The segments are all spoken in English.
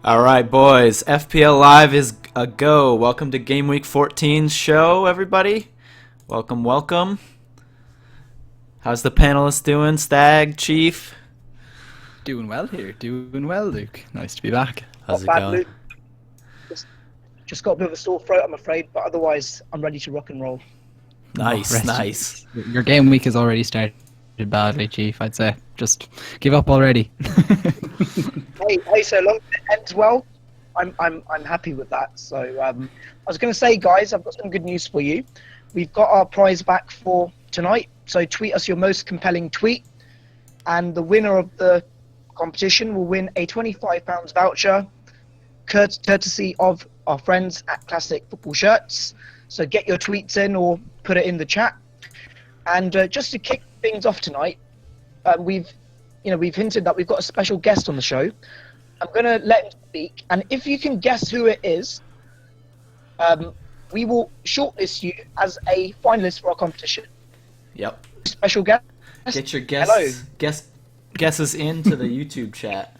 All right, boys. FPL Live is a go. Welcome to Game Week 14's show, everybody. Welcome, welcome. How's the panelists doing, Stag, Chief? Doing well here. Doing well, Luke. Nice to be back. How's it Not bad, going? Luke. Just got a bit of a sore throat, I'm afraid, but otherwise, I'm ready to rock and roll. Nice, Rest nice. Your game week has already started badly, Chief. I'd say just give up already. Hey, so long as it ends well, I'm happy with that. So I was going to say, guys, I've got some good news for you. We've got our prize back for tonight. So tweet us your most compelling tweet, and the winner of the competition will win a £25 voucher, courtesy of our friends at Classic Football Shirts. So get your tweets in or put it in the chat. And just to kick things off tonight, we've hinted that we've got a special guest on the show. I'm going to let him speak, and if you can guess who it is, we will shortlist you as a finalist for our competition. Yep. Special guest. Get your Hello. guesses into the YouTube chat.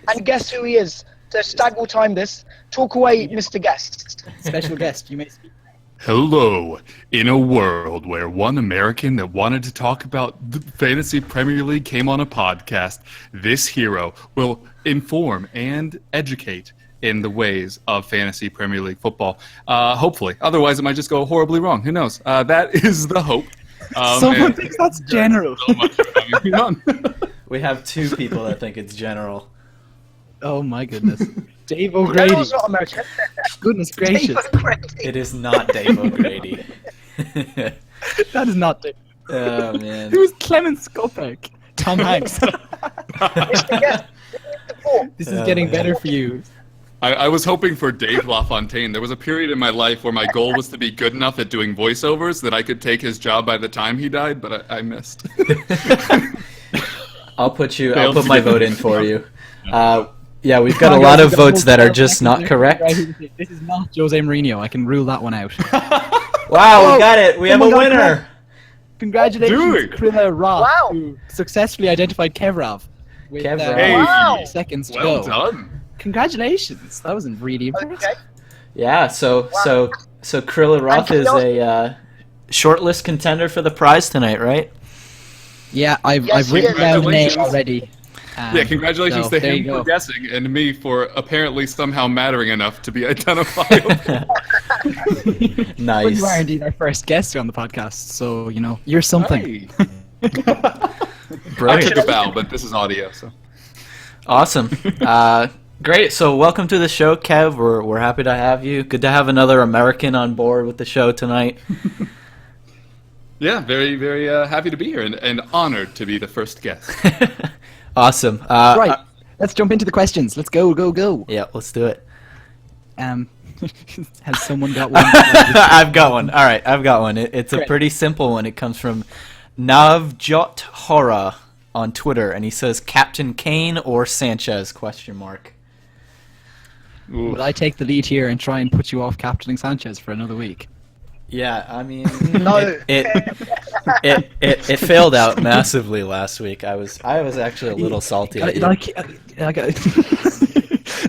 And guess who he is. So Stag will time this. Talk away, Mr. Guest. Special guest, you may speak. Hello. In a world where one American that wanted to talk about the Fantasy Premier League came on a podcast, this hero will inform and educate in the ways of Fantasy Premier League football. Hopefully. Otherwise, it might just go horribly wrong. Who knows? That is the hope. Someone thinks that's general. So much for having me on. We have two people that think it's general. Oh my goodness. Dave O'Grady. General's not American. Goodness gracious. Dave O'Grady. It is not Dave O'Grady. That is not Dave. Oh, man. Who's Clement Skopek? Tom Hanks. Mr. Guest. This is getting better for you. I was hoping for Dave LaFontaine. There was a period in my life where my goal was to be good enough at doing voiceovers that I could take his job by the time he died, but I missed. I'll put my vote in for you. Yeah, we've got a lot of votes that are just not correct. This is not Jose Mourinho. I can rule that one out. Wow, we got it. We have a winner. Congratulations, Dude. Krilla Roth, Wow. who successfully identified Kevrov. With, Kevrov. Hey, Wow. seconds to well go. done. Congratulations. That wasn't really impressive. Okay. Yeah, so Krilla Roth And is a shortlist contender for the prize tonight, right? Yeah, I've Yes, written down the name congratulations. already. Yeah, congratulations so to there him you for go. guessing and me for apparently somehow mattering enough to be identifiable. But Nice. you are indeed our first guest on the podcast, so, you're something. Hey. I Brilliant. took a bow, but this is audio, so. Awesome. Great. So welcome to the show, Kev. We're happy to have you. Good to have another American on board with the show tonight. Yeah, very, very happy to be here and honored to be the first guest. Awesome. Right. Let's jump into the questions. Let's go. Yeah, let's do it. Has someone got one? I've got one. All right, I've got one. It's a Great. pretty simple one. It comes from Navjot Hora on Twitter, and he says, Captain Kane or Sanchez? Question mark. Ooh. Would I take the lead here and try and put you off captaining Sanchez for another week? Yeah, I mean, No. it failed out massively last week. I was actually a little salty. At you.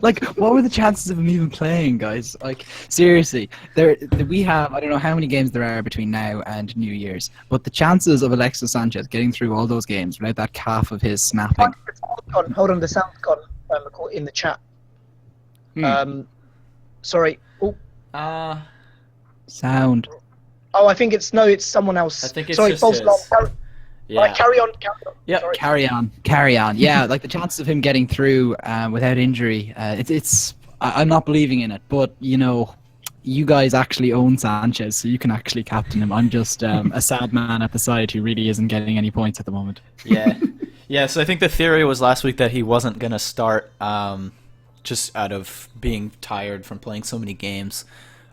Like, what were the chances of him even playing, guys? Like, seriously, we have, I don't know how many games there are between now and New Year's, but the chances of Alexis Sanchez getting through all those games without that calf of his snapping. Hold on, the sound's gone in the chat. Sorry. Oh, Sound. I think it's someone else. I think it's sorry, just false his. alarm. Yeah. Right, carry on. Yep. Sorry. Carry on. Yeah, like the chances of him getting through without injury, I'm not believing in it. But you guys actually own Sanchez, so you can actually captain him. I'm just a sad man at the side who really isn't getting any points at the moment. Yeah. So I think the theory was last week that he wasn't gonna start, just out of being tired from playing so many games.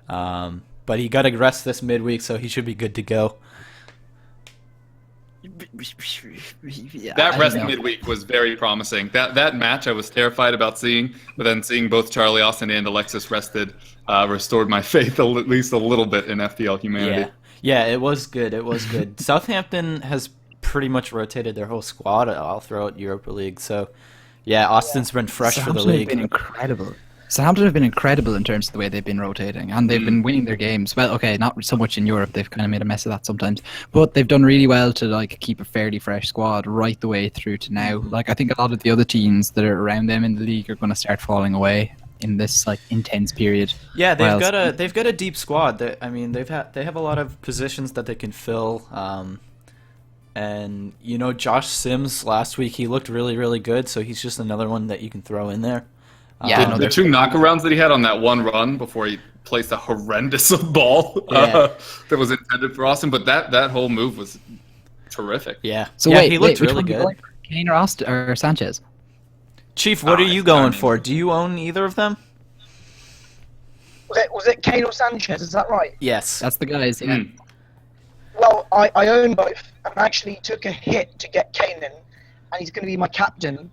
But he got to rest this midweek, so he should be good to go. That rest midweek was very promising. That match I was terrified about seeing, but then seeing both Charlie Austin and Alexis rested restored my faith at least a little bit in FPL humanity. Yeah, it was good. Southampton has pretty much rotated their whole squad all throughout Europa League. So, yeah, Austin's been fresh for the league. Been incredible. Southampton have been incredible in terms of the way they've been rotating, and they've been winning their games. Well, okay, not so much in Europe. They've kind of made a mess of that sometimes, but they've done really well to keep a fairly fresh squad right the way through to now. I think a lot of the other teams that are around them in the league are going to start falling away in this intense period. Yeah, they've got a deep squad. They have a lot of positions that they can fill. And Josh Sims last week, he looked really, really good. So he's just another one that you can throw in there. Yeah, the two knockarounds that he had on that one run before he placed a horrendous ball that was intended for Austin, but that whole move was terrific. Yeah. So yeah, wait, he looked which really one are you good. going for, Kane or Austin or Sanchez? Chief, what are you going for? Do you own either of them? Was it Kane or Sanchez? Is that right? Yes. That's the guys. Yeah. Well, I own both, and actually took a hit to get Kane in, and he's going to be my captain.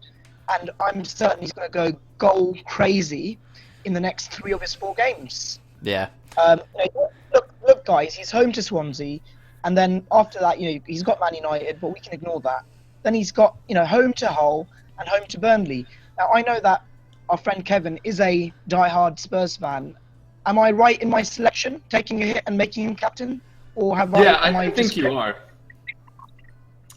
And I'm certain he's going to go goal crazy in the next 3 of his 4 games. Yeah. Look, guys, he's home to Swansea, and then after that, he's got Man United, but we can ignore that. Then he's got, home to Hull and home to Burnley. Now, I know that our friend Kevin is a diehard Spurs fan. Am I right in my selection, taking a hit and making him captain? Or I think you are.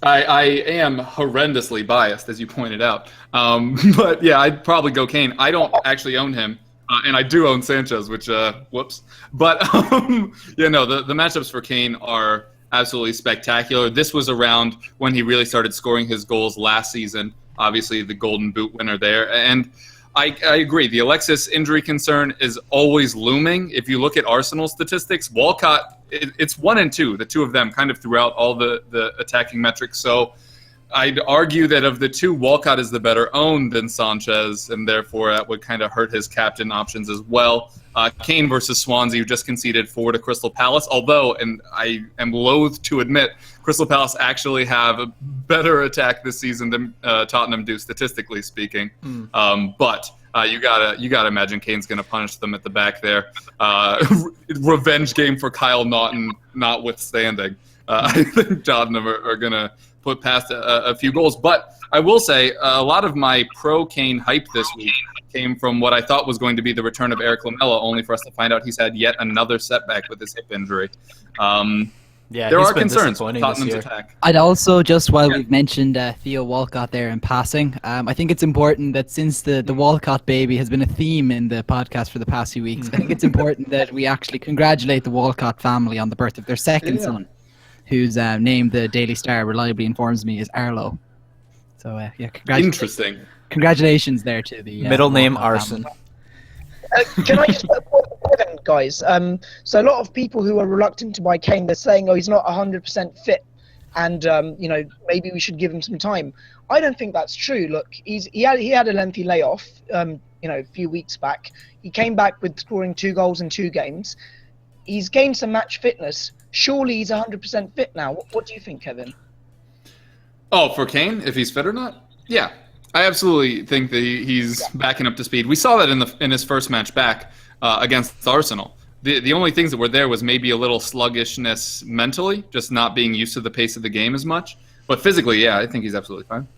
I am horrendously biased, as you pointed out. But yeah, I'd probably go Kane. I don't actually own him, and I do own Sanchez, which, whoops. But, the matchups for Kane are absolutely spectacular. This was around when he really started scoring his goals last season, obviously the Golden Boot winner there. And I agree. The Alexis injury concern is always looming. If you look at Arsenal statistics, Walcott, it's 1 and 2, the two of them kind of throughout all the attacking metrics. So I'd argue that of the two, Walcott is the better owned than Sanchez, and therefore that would kind of hurt his captain options as well. Kane versus Swansea, who just conceded 4 to Crystal Palace, although, and I am loath to admit, Crystal Palace actually have a better attack this season than Tottenham do, statistically speaking. But you gotta imagine Kane's going to punish them at the back there. Revenge game for Kyle Naughton notwithstanding. I think Tottenham are going to put past a few goals. But I will say a lot of my pro-Kane hype this week came from what I thought was going to be the return of Eric Lamela, only for us to find out he's had yet another setback with his hip injury. There are concerns with Tottenham's attack. I'd also, just while we've mentioned Theo Walcott there in passing, I think it's important that since the Walcott baby has been a theme in the podcast for the past few weeks, I think it's important that we actually congratulate the Walcott family on the birth of their second son, whose name the Daily Star reliably informs me is Arlo. So, Interesting. Congratulations there to the middle name Walcott Arson. family. Can I just put a point to Kevin, guys? So a lot of people who are reluctant to buy Kane, they're saying, he's not 100% fit. and maybe we should give him some time. I don't think that's true. Look, he had a lengthy layoff, a few weeks back. He came back with scoring 2 goals in 2 games. He's gained some match fitness. Surely he's 100% fit now. What do you think, Kevin? Oh, for Kane, if he's fit or not? Yeah, I absolutely think that he's backing up to speed. We saw that in his first match back against Arsenal. The only things that were there was maybe a little sluggishness mentally, just not being used to the pace of the game as much. But physically, yeah, I think he's absolutely fine.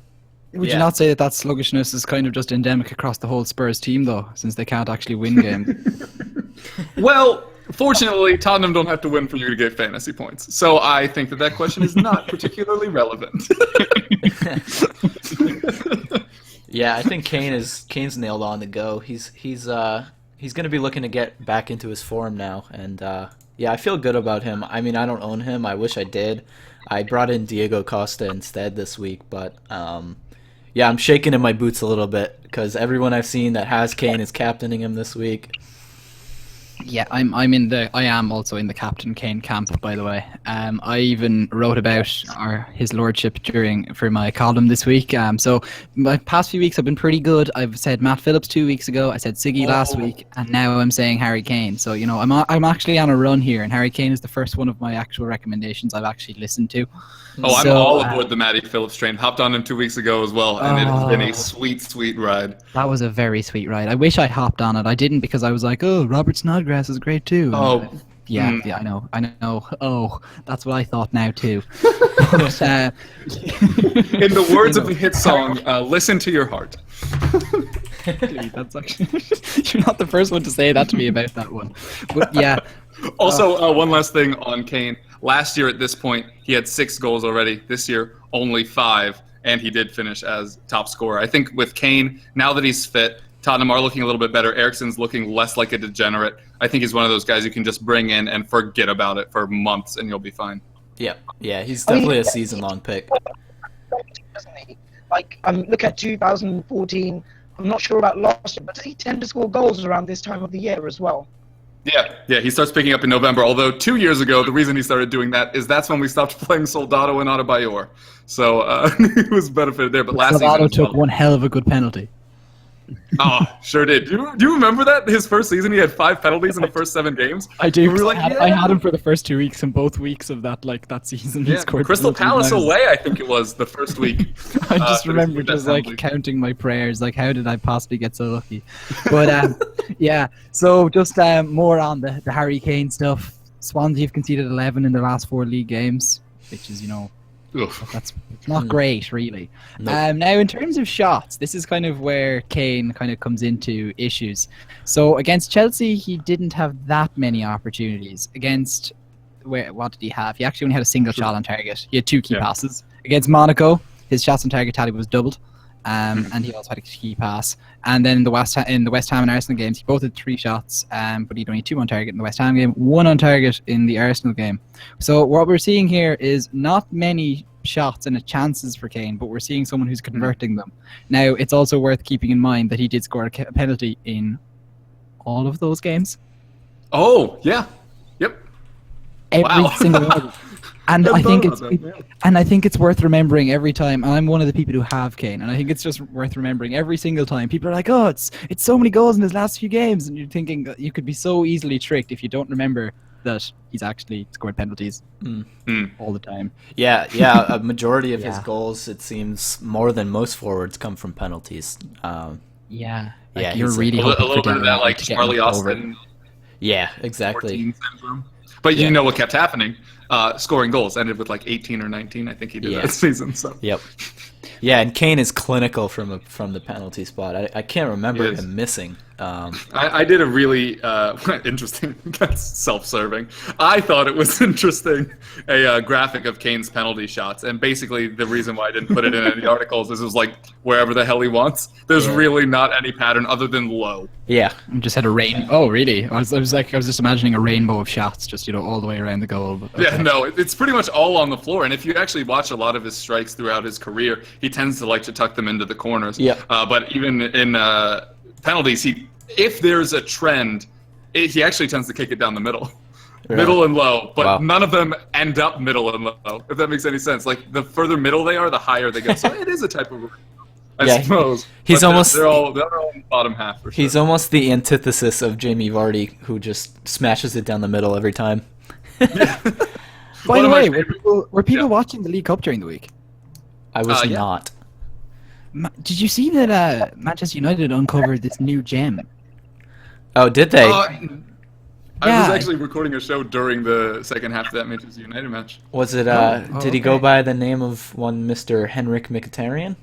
Would you not say that sluggishness is kind of just endemic across the whole Spurs team, though, since they can't actually win games? Well, fortunately, Tottenham don't have to win for you to get fantasy points. So I think that question is not particularly relevant. Yeah, I think Kane's nailed on the go. He's going to be looking to get back into his form now, and I feel good about him. I mean, I don't own him. I wish I did. I brought in Diego Costa instead this week, but I'm shaking in my boots a little bit because everyone I've seen that has Kane is captaining him this week. Yeah, I am also in the Captain Kane camp, by the way. I even wrote about his lordship for my column this week. So my past few weeks have been pretty good. I've said Matt Phillips 2 weeks ago. I said Siggy last week, and now I'm saying Harry Kane. So I'm actually on a run here, and Harry Kane is the first one of my actual recommendations I've actually listened to. Oh, I'm all aboard the Matty Phillips train. Hopped on him 2 weeks ago as well, and it has been a sweet, sweet ride. That was a very sweet ride. I wish I hopped on it. I didn't because I was like, Robert Snodgrass is great too. Oh, yeah, I know. Oh, that's what I thought now too. But, in the words of the hit song, listen to your heart. That's actually you're not the first one to say that to me about that one. But yeah. Also, one last thing on Kane. Last year at this point, he had 6 goals already. This year, only 5, and he did finish as top scorer. I think with Kane, now that he's fit, Tottenham are looking a little bit better. Eriksen's looking less like a degenerate. I think he's one of those guys you can just bring in and forget about it for months, and you'll be fine. Yeah, he's definitely a season-long pick. Like, look at 2014. I'm not sure about last year, but does he tend to score goals around this time of the year as well? Yeah, he starts picking up in November. Although 2 years ago, the reason he started doing that is that's when we stopped playing Soldado and Adebayor. So he was benefited there. But last Soldado season, took one hell of a good penalty. Oh, sure did. Do you remember that? His first season, he had 5 penalties in the first 7 games. I do. We were like, I had him for the first 2 weeks, and both weeks of that season, he scored. Crystal Palace away, I think it was the first week. I just remember just counting my prayers, how did I possibly get so lucky? But yeah. So just more on the Harry Kane stuff. Swansea have conceded 11 in their last 4 league games, which is that's not great, really. Nope. Now, in terms of shots, this is kind of where Kane kind of comes into issues. So against Chelsea, he didn't have that many opportunities. What did he have? He actually only had a single shot on target. He had 2 key passes. Against Monaco, his shots on target tally was doubled, and he also had a key pass. And then in the West Ham and Arsenal games, he both had 3 shots, but he'd only 2 on target in the West Ham game, 1 on target in the Arsenal game. So what we're seeing here is not many shots and chances for Kane, but we're seeing someone who's converting them. Now, it's also worth keeping in mind that he did score a penalty in all of those games. Oh, yeah. Yep. Every single one. And I think it's worth remembering every time. I'm one of the people who have Kane, and I think it's just worth remembering every single time. People are like, "Oh, it's so many goals in his last few games," and you're thinking that you could be so easily tricked if you don't remember that he's actually scored penalties all the time. Yeah. A majority of his goals, it seems, more than most forwards, come from penalties. You're he's really a little bit of that, like Charlie Austin. Yeah, exactly. Syndrome. But you know what kept happening? Scoring goals ended with 18 or 19. I think he did that season. So. Yep. Yeah, and Kane is clinical from the penalty spot. I can't remember him missing. I did a really interesting. That's self-serving. I thought it was interesting. A graphic of Kane's penalty shots, and basically the reason why I didn't put it in any articles is it was wherever the hell he wants. There's really not any pattern other than low. Yeah, just had a rain. Oh, really? I was just imagining a rainbow of shots, just all the way around the goal. But, okay. Yeah, no, it's pretty much all on the floor. And if you actually watch a lot of his strikes throughout his career, he tends to like to tuck them into the corners. Yeah. But even in penalties, if there's a trend, he actually tends to kick it down the middle. Middle and low, but Wow. none of them end up middle and low, if that makes any sense. Like, the further middle they are, the higher they go. So it is a type of I Yeah, suppose. he's But almost- they're all in the bottom half for sure. He's almost the antithesis of Jamie Vardy, who just smashes it down the middle every time. By One the of my way, favorite- were people yeah. watching the League Cup during the week? I was Yeah. not. Did you see that Manchester United uncovered this new gem? Oh, did they? I was Yeah. actually recording a show during the second half of that Manchester United match. Was it? Oh, Did he go okay. by the name of one Mr. Henrik Mkhitaryan?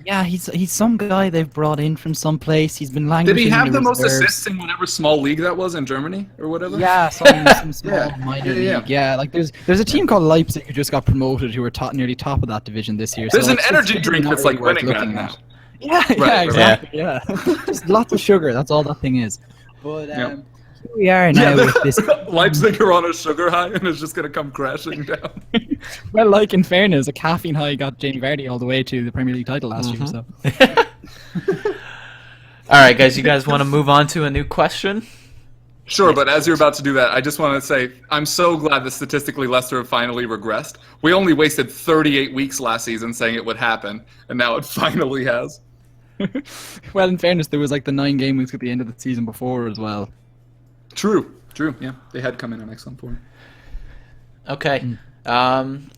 Yeah, he's some guy they've brought in from someplace. He's been Did languishing he have in the most reserves. assists in whatever small league that was in Germany or whatever? Yeah, some small minor Yeah. league. Yeah, like there's a team called Leipzig who just got promoted who were nearly top of that division this year. There's so an it's energy really drink not that's really like worth winning that looking now. at. Yeah, Right. exactly. Yeah, just lots of sugar. That's all that thing is. But Yeah. here we are now with this. Leipzig are on a sugar high and it's just going to come crashing down. Well, like in fairness, a caffeine high got Jamie Vardy all the way to the Premier League title last year. So All right, guys. You guys want to move on to a new question? Sure, but as you're about to do that, I just want to say I'm so glad that statistically Leicester have finally regressed. We only wasted 38 weeks last season saying it would happen, and now it finally has. well, in fairness, there was like the 9 game weeks at the end of the season before as well. True. Yeah, they had come in an excellent form. Okay.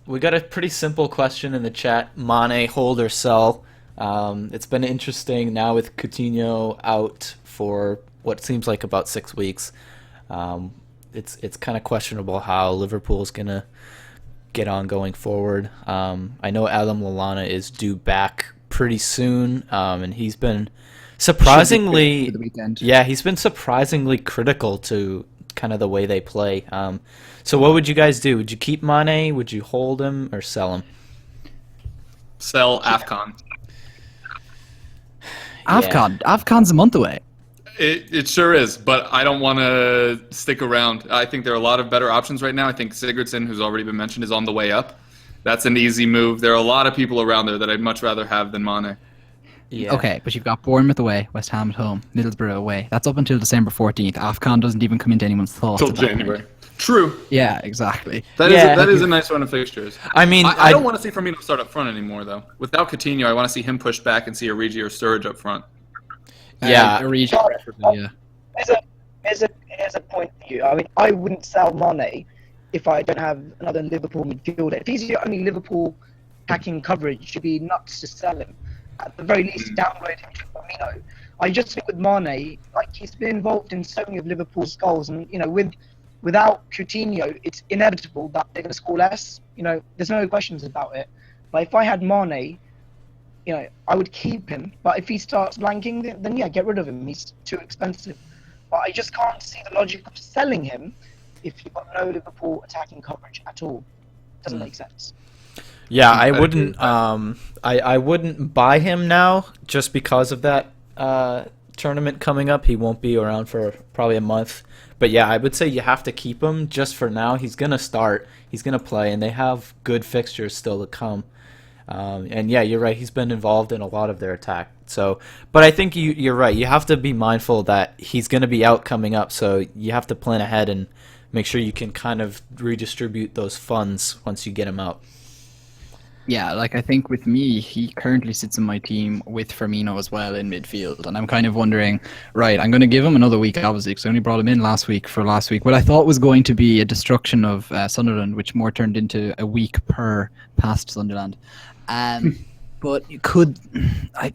We got a pretty simple question in the chat. Mané, hold or sell? It's been interesting now with Coutinho out for what seems like about 6 weeks. It's kind of questionable how Liverpool's gonna get on going forward. I know Adam Lallana is due back pretty soon, and he's been surprisingly, For the weekend. yeah, he's been surprisingly critical to kind of the way they play. So what would you guys do? Would you keep Mané? Would you hold him or sell him? Sell AFCON. AFCON's a month away. It sure is, but I don't want to stick around. I think there are a lot of better options right now. I think Sigurdsson, who's already been mentioned, is on the way up. That's an easy move. There are a lot of people around there that I'd much rather have than Mane. Yeah. Okay, but you've got Bournemouth away, West Ham at home, Middlesbrough away. That's up until December 14th. AFCON doesn't even come into anyone's thoughts. Till at that point. January. True. Yeah, exactly. That Yeah. is a nice run of fixtures. I mean, I don't want to see Firmino start up front anymore, though. Without Coutinho, I want to see him pushed back and see Origi or Sturridge up front. Yeah. Origi preferably, yeah. Here's a point for you. I mean, I wouldn't sell Mane if I don't have another Liverpool midfielder. If he's your only Liverpool attacking coverage, you'd be nuts to sell him. At the very least, downgrade him to Firmino. I just think with Mane, like he's been involved in so many of Liverpool's goals, and without Coutinho, it's inevitable that they're going to score less. There's no questions about it. But if I had Mane, I would keep him. But if he starts blanking, then yeah, get rid of him. He's too expensive. But I just can't see the logic of selling him if you've got no Liverpool attacking coverage at all. Doesn't make sense. Yeah, I wouldn't. I wouldn't buy him now just because of that tournament coming up. He won't be around for probably a month. But yeah, I would say you have to keep him just for now. He's gonna start. He's gonna play, and they have good fixtures still to come. And yeah, you're right. He's been involved in a lot of their attack. So, but I think you're right. You have to be mindful that he's going to be out coming up. So you have to plan ahead and make sure you can kind of redistribute those funds once you get him out. Yeah, like I think with me, he currently sits in my team with Firmino as well in midfield. And I'm kind of wondering, right, I'm going to give him another week, obviously, because I only brought him in last week. What I thought was going to be a destruction of Sunderland, which more turned into a week per past Sunderland. But I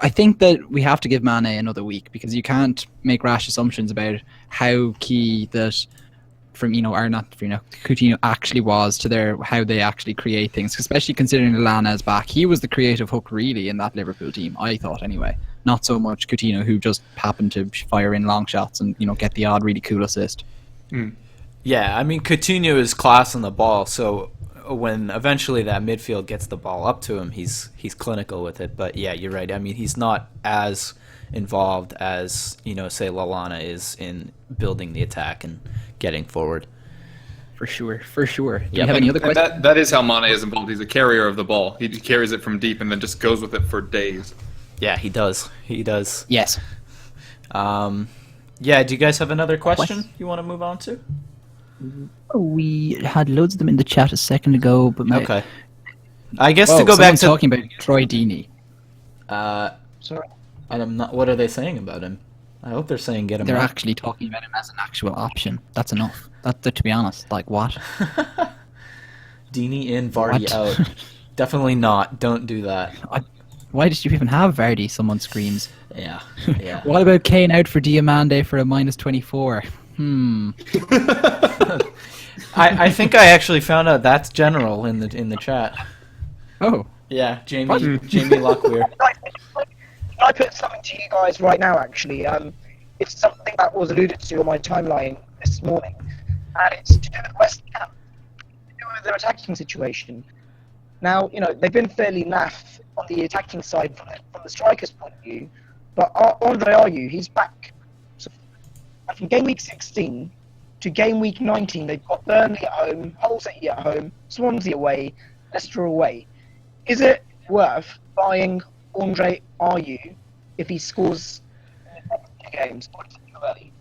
think that we have to give Mane another week because you can't make rash assumptions about how key that Coutinho actually was to how they actually create things, especially considering Lallana is back. He was the creative hook really in that Liverpool team, I thought anyway. Not so much Coutinho, who just happened to fire in long shots and get the odd really cool assist. Yeah, I mean Coutinho is class on the ball, so when eventually that midfield gets the ball up to him, he's clinical with it. But yeah, you're right. I mean, he's not as involved as say Lallana is in building the attack and getting forward. For sure. Do Yeah, you have any other And questions? that is how Mane is involved. He's a carrier of the ball. He carries it from deep and then just goes with it for days. Yeah, he does. Yes. Yeah, do you guys have another question you want to move on to? We had loads of them in the chat a second ago, but Okay. I guess Whoa, to go back someone's to talking about Troy Deeney. Sorry. I'm not. What are they saying about him? I hope they're saying get him. They're out. actually talking about him as an actual option. That's enough. That to be honest, like what? Deeney in, Vardy What? out. Definitely not. Don't do that. Why did you even have Vardy? Someone screams. Yeah. Yeah. What about Kane out for Diamande for a -24? I think I actually found out that's general in the chat. Oh, Yeah, Jamie Lockweir. Can I put something to you guys right now, actually? It's something that was alluded to on my timeline this morning, and it's to do with West Ham, to do with their attacking situation. Now, they've been fairly naff on the attacking side from the striker's point of view, but Andre Ayew, he's back. So, from game week 16 to game week 19, they've got Burnley at home, Hull City at home, Swansea away, Leicester away. Is it worth buying Andre Ayew if he scores in the next 2 games? Or is it too early?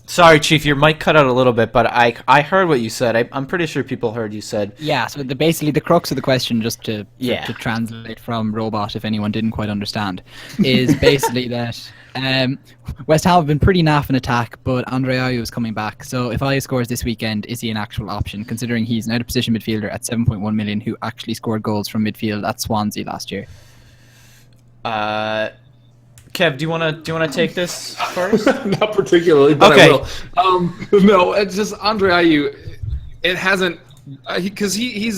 Sorry, Chief, your mic cut out a little bit, but I heard what you said. I'm pretty sure people heard you said. yeah. So basically, the crux of the question, just to Yeah. translate from robot, if anyone didn't quite understand, is basically that West Ham have been pretty naff in attack, but Andre Ayew is coming back. So if Ayew scores this weekend, is he an actual option? Considering he's an out-of-position midfielder at 7.1 million, who actually scored goals from midfield at Swansea last year. Kev, do you wanna take this first? Not particularly, but Okay. I will. No, it's just Andre Ayew. It hasn't because he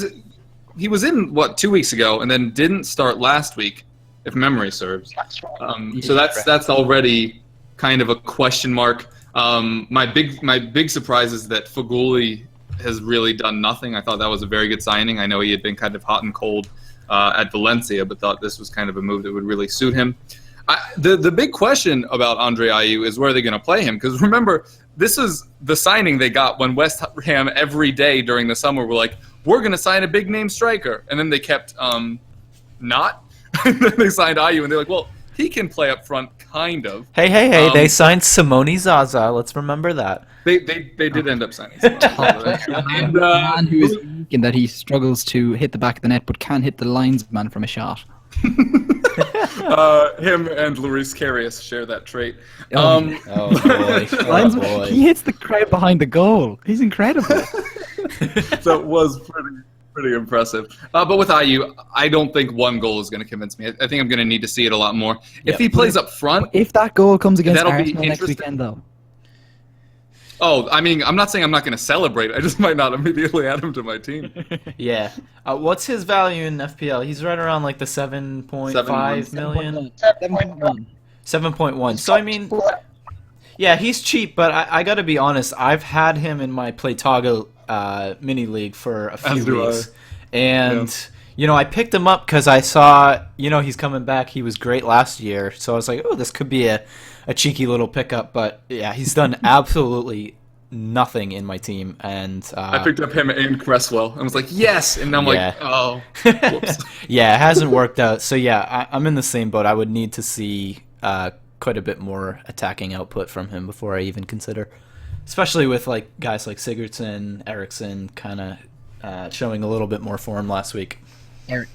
was in 2 weeks ago and then didn't start last week, if memory serves. That's right. So that's already kind of a question mark. My big surprise is that Faguli has really done nothing. I thought that was a very good signing. I know he had been kind of hot and cold at Valencia, but thought this was kind of a move that would really suit him. The big question about Andre Ayew is where they're going to play him, because remember, this is the signing they got when West Ham every day during the summer were like, we're going to sign a big name striker, and then they kept not, and then they signed Ayew, and they're like, well, he can play up front, kind of. Hey! They signed Simone Zaza. Let's remember that. They did end up signing someone. A man who is weak in that he struggles to hit the back of the net, but can hit the linesman from a shot. Him and Luis Karius share that trait. Oh boy! Oh Linesman, boy! he hits the crowd behind the goal. He's incredible. That was pretty impressive. But with Ayew, I don't think one goal is going to convince me. I think I'm going to need to see it a lot more. If he plays up front, If that goal comes against That'll be Arsenal next interesting. weekend, though. I mean, I'm not saying I'm not going to celebrate. I just might not immediately add him to my team. Yeah. What's his value in FPL? He's right around like the 7.5 million. 7.1. 7.1. So I mean, yeah, he's cheap, but I got to be honest. I've had him in my Play Toggle mini league for a few As do weeks, and I picked him up because I saw he's coming back. He was great last year, so I was like, oh, this could be a cheeky little pickup. But yeah, he's done absolutely nothing in my team, and I picked up him and Cresswell and was like, yes, and I'm Yeah. like, oh, whoops. yeah, it hasn't worked out. So yeah, I'm in the same boat. I would need to see quite a bit more attacking output from him before I even consider, especially with like guys like Sigurdsson, Eriksson, kind of showing a little bit more form last week. Eric,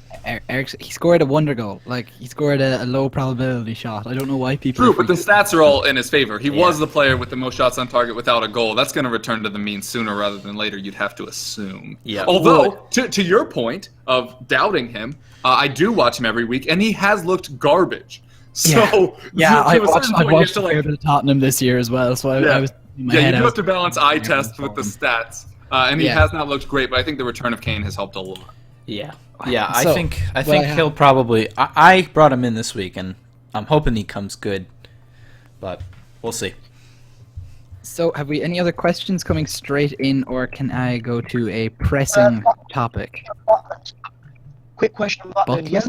he scored a wonder goal. Like, he scored a low probability shot. I don't know why people... True, but the stats are all in his favor. He Yeah. was the player with the most shots on target without a goal. That's going to return to the mean sooner rather than later, you'd have to assume. Yeah. Although, to your point of doubting him, I do watch him every week, and he has looked garbage. So, Yeah, to a certain point, I you have watched to, a fair bit of Tottenham this year as well, so I was... in my Yeah, head, you I do was- have to balance eye test with the stats. And he Yeah. has not looked great, but I think the return of Kane has helped a lot. Yeah, I So, think well, he'll probably. I brought him in this week, and I'm hoping he comes good, but we'll see. So, have we any other questions coming straight in, or can I go to a pressing topic? Quick question, Butland. Butland? Yes.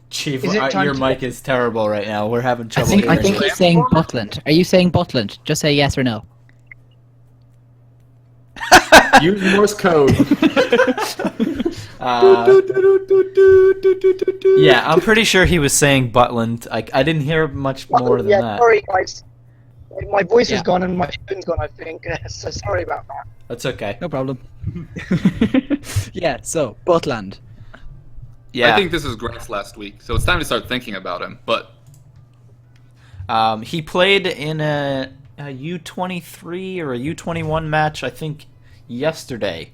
Chief, Is it time your to- mic is terrible right now. We're having I trouble. think hearing you. he's saying Butland. Are you saying Butland? Just say yes or no. Use Morse code. Yeah, I'm pretty sure he was saying Butland. I didn't hear much more than yeah, that. sorry guys. My voice is Yeah. gone and my phone's gone, I think. So sorry about that. That's okay. No problem. Yeah, so, Butland. Yeah. I think this is Grant's last week, so it's time to start thinking about him. But He played in a U23 or a U21 match, I think, yesterday.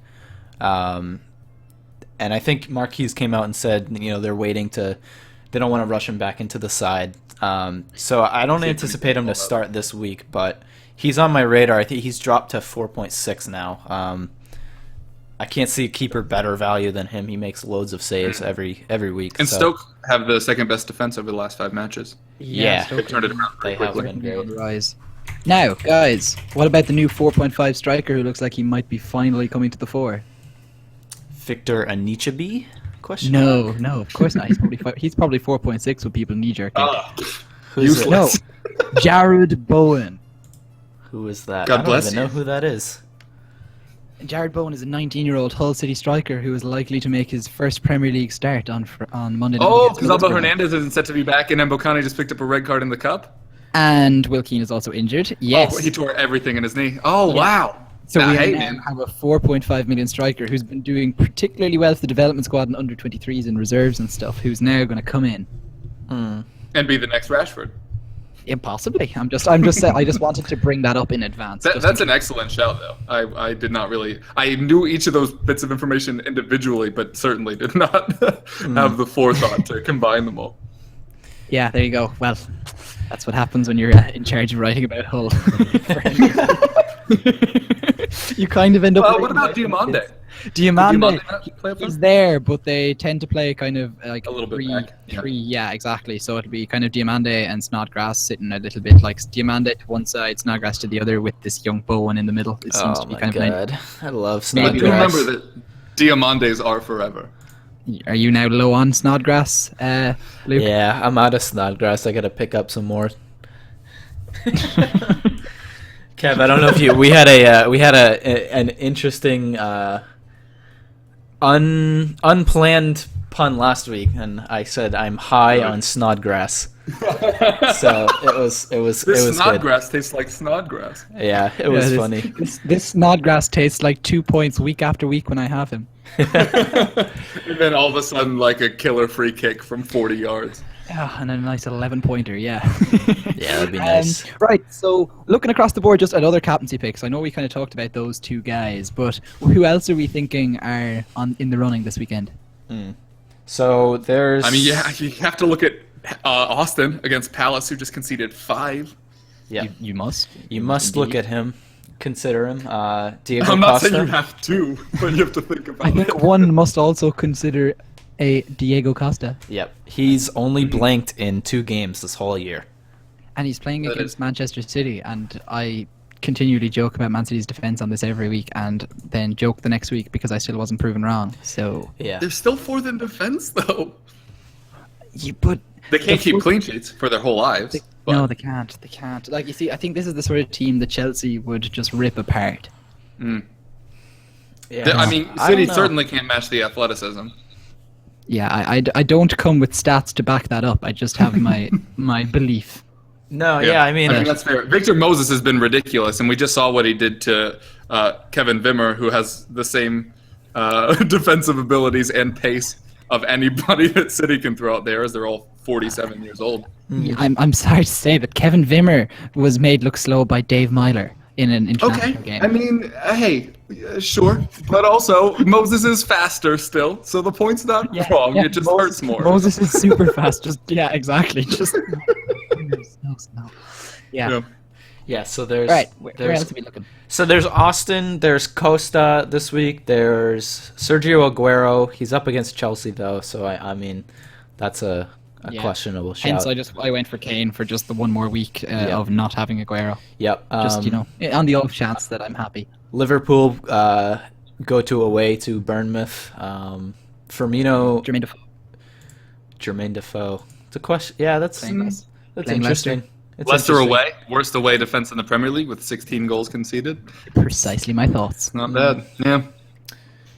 And I think Marquise came out and said, they're waiting they don't want to rush him back into the side. So I don't anticipate him to start this week, but he's on my radar. I think he's dropped to 4.6 now. I can't see a keeper better value than him. He makes loads of saves every week. and so. Stoke have the second best defense over the last 5 matches. Yeah, Stoke They've turned it around they pretty have quickly. been definitely on great. the rise. Now, guys, what about the new 4.5 striker who looks like he might be finally coming to the fore? Victor Anichebe? Question? No, of course not. He's probably 4.6 with people knee-jerking. Who's it? No, Jared Bowen. Who is that? God I don't bless even you. know who that is. Jared Bowen is a 19-year-old Hull City striker who is likely to make his first Premier League start on Monday night. Oh, against because Alba Middlesbrough. Hernandez isn't set to be back, and Mbokani just picked up a red card in the cup. And Will Keane is also injured. Yes. Oh, he tore everything in his knee. Oh, Yeah. wow. So we hey, now man. have a 4.5 million striker who's been doing particularly well for the development squad and under 23s and reserves and stuff, who's now going to come in. And be the next Rashford. Impossibly. I'm just saying. I just wanted to bring that up in advance. just That's in an excellent shout, though. I did not really. I knew each of those bits of information individually, but certainly did not have the forethought to combine them all. Yeah, there you go. Well, that's what happens when you're in charge of writing about Hull. You kind of end up. What about Diamande? Diamande, not play up he's front? there, but they tend to play kind of like A little bit back, yeah. Yeah, exactly. So it'll be kind of Diamande and Snodgrass sitting a little bit like Diamande to one side, Snodgrass to the other, with this young Bowen in the middle. It seems Oh to be my kind of god. I love Maybe I do Snodgrass. remember that Diamandes are forever. Are you now low on Snodgrass, Luke? Yeah, I'm out of Snodgrass. I gotta pick up some more. Kev, I don't know if we had an interesting unplanned pun last week, and I said I'm high on Snodgrass. So it was This good. Snodgrass tastes like Snodgrass. Yeah, it was this, funny. This Snodgrass tastes like 2 points week after week when I have him. And then all of a sudden, like a killer free kick from 40 yards. Yeah, and a nice 11-pointer, yeah. Yeah, that'd be nice. Right, so looking across the board, just at other captaincy picks, I know we kind of talked about those two guys, but who else are we thinking are in the running this weekend? So there's. I mean, yeah, you have to look at Austin against Palace, who just conceded 5. Yeah, You must. you must look at him, consider him. Diego I'm not Costa. saying you have to, but you have to think about I it. think one must also consider a Diego Costa, Yep, he's only blanked in 2 games this whole year. and he's playing That against is- Manchester City, and I continually joke about Man City's defense on this every week, and then joke the next week because I still wasn't proven wrong. So, Yeah, They're still 4th in defense, though. but They can't The keep fourth- clean sheets for their whole lives. but- no, they can't. They can't. Like, you see, I think this is the sort of team that Chelsea would just rip apart. yeah. I mean, I City don't know. certainly can't match the athleticism. Yeah, I don't come with stats to back that up. I just have my belief. No, yeah, I mean, that's fair. Victor Moses has been ridiculous, and we just saw what he did to Kevin Wimmer, who has the same defensive abilities and pace of anybody that City can throw out there, as they're all 47 years old. I'm sorry to say, but Kevin Wimmer was made look slow by Dave Myler in an international game. I mean, hey, sure, but also Moses is faster still, so the point's not wrong. Yeah, It just Moses- hurts more. Moses is super fast. Just exactly. Just no. Yeah. yeah. So there's Right. Where there's else are we looking? so there's Austin, there's Costa this week, there's Sergio Aguero. He's up against Chelsea though, so I mean, that's a Yeah. questionable shout. Hence, I went for Kane for just the one more week of not having Aguero. Yep. Just on the off chance that I'm happy. Liverpool go to away to Bournemouth. Firmino, Jermaine Defoe. Jermaine Defoe. It's a question. Yeah, that's Playing Leicester. that's Playing interesting. It's Leicester interesting. away, worst away defense in the Premier League with 16 goals conceded. Precisely my thoughts. Not bad. Yeah.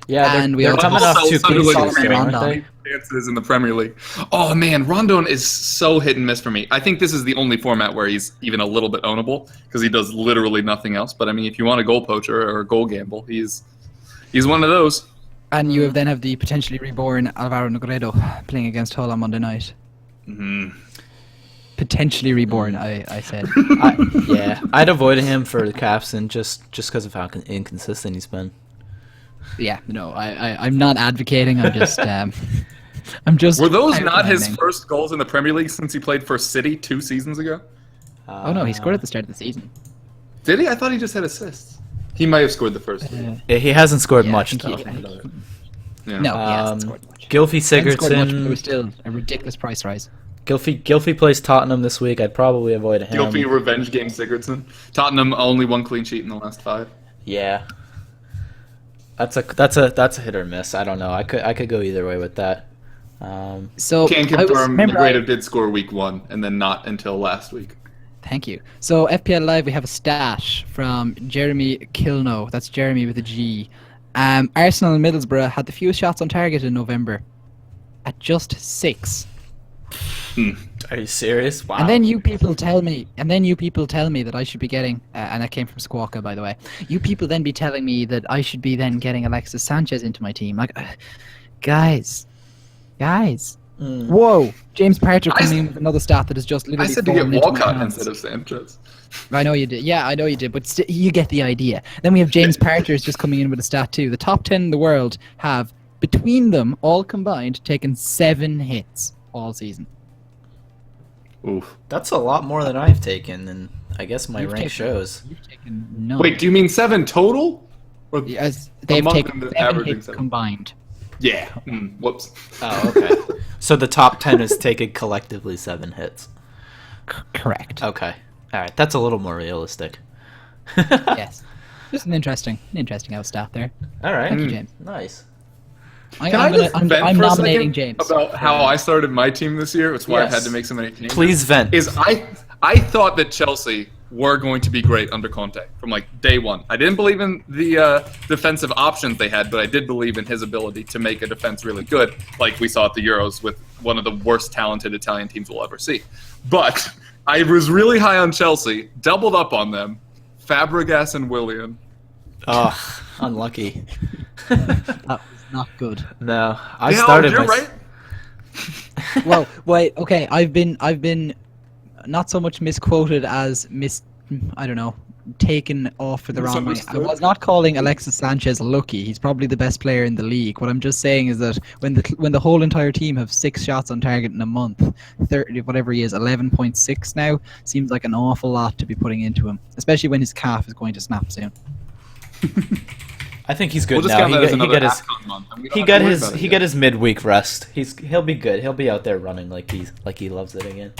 Yeah, And we they're also coming off Also, 2 Sunderland pieces, Solomon too, aren't Rondon. they? chances in the Premier League. Oh man, Rondon is so hit and miss for me. I think this is the only format where he's even a little bit ownable because he does literally nothing else. But I mean, if you want a goal poacher or a goal gamble, he's one of those. And you then have the potentially reborn Alvaro Negredo playing against Hull on Monday night. Mm. Potentially reborn, I said. Yeah, I'd avoid him for the captain just because of how inconsistent he's been. Yeah, no, I'm not advocating. I'm just, I'm just. Were those not his outlining. first goals in the Premier League since he played for City 2 seasons ago? Oh no, he scored at the start of the season. Did he? I thought he just had assists. He might have scored the first. He hasn't scored Yeah, I much, think though. Yeah. No, he hasn't scored much. Gylfi He hasn't scored much, but it Sigurdsson. was still a ridiculous price rise. Gylfi plays Tottenham this week. I'd probably avoid him. Gylfi revenge game Sigurdsson. Tottenham only 1 clean sheet in the last 5. Yeah. That's a hit or miss. I don't know. I could go either way with that. So Can I was- confirm remember I- Negredo did score week 1 and then not until last week. Thank you. So FPL Live, we have a stat from Jeremy Kilno. That's Jeremy with a G. Arsenal and Middlesbrough had the fewest shots on target in November, at just 6. Are you serious? Wow. And then you people tell me that I should be getting, and that came from Squawka, by the way. You people then be telling me that I should be then getting Alexis Sanchez into my team. Like, guys. Whoa. James Parter coming in with another stat that is just I literally said to get fallen into my Walcott hands. instead of Sanchez. I know you did. Yeah, I know you did. But you get the idea. Then we have James Parters just coming in with a stat too. The top 10 in the world have, between them, all combined, taken 7 hits all season. Oof. That's a lot more than I've taken, and I guess my You've rank taken- shows. You've taken none. Wait, do you mean 7 total? Or Yes, they've among taken them, 7 averaging hits 7? combined. Yeah. Whoops. Oh, okay. So the top 10 has taken collectively 7 hits. Correct. Okay. All right. That's a little more realistic. Yes. Just an interesting out stat there. All right. Thank you, James. Nice. Can I just vent I'm for a nominating second James. about how I started my team this year? It's why I Yes. had to make so many changes. Please vent. Is I thought that Chelsea were going to be great under Conte from like day one. I didn't believe in the defensive options they had, but I did believe in his ability to make a defense really good, like we saw at the Euros with one of the worst talented Italian teams we'll ever see. But I was really high on Chelsea, doubled up on them, Fabregas and Willian. Oh, unlucky. That was not good. No, I Yeah, started. you're my... right. Well, wait. Okay, I've been not so much misquoted as I don't know, taken off for the wrong way. I Misunderstood. was not calling Alexis Sanchez lucky. He's probably the best player in the league. What I'm just saying is that when the whole entire team have 6 shots on target in a month, 30 whatever he is, 11.6 now, seems like an awful lot to be putting into him, especially when his calf is going to snap soon. I think he's good We'll just now. count that as He another got his AFCON month, and we don't he have got to worry his about it he yet. got his midweek rest. He'll be good. He'll be out there running like he loves it again.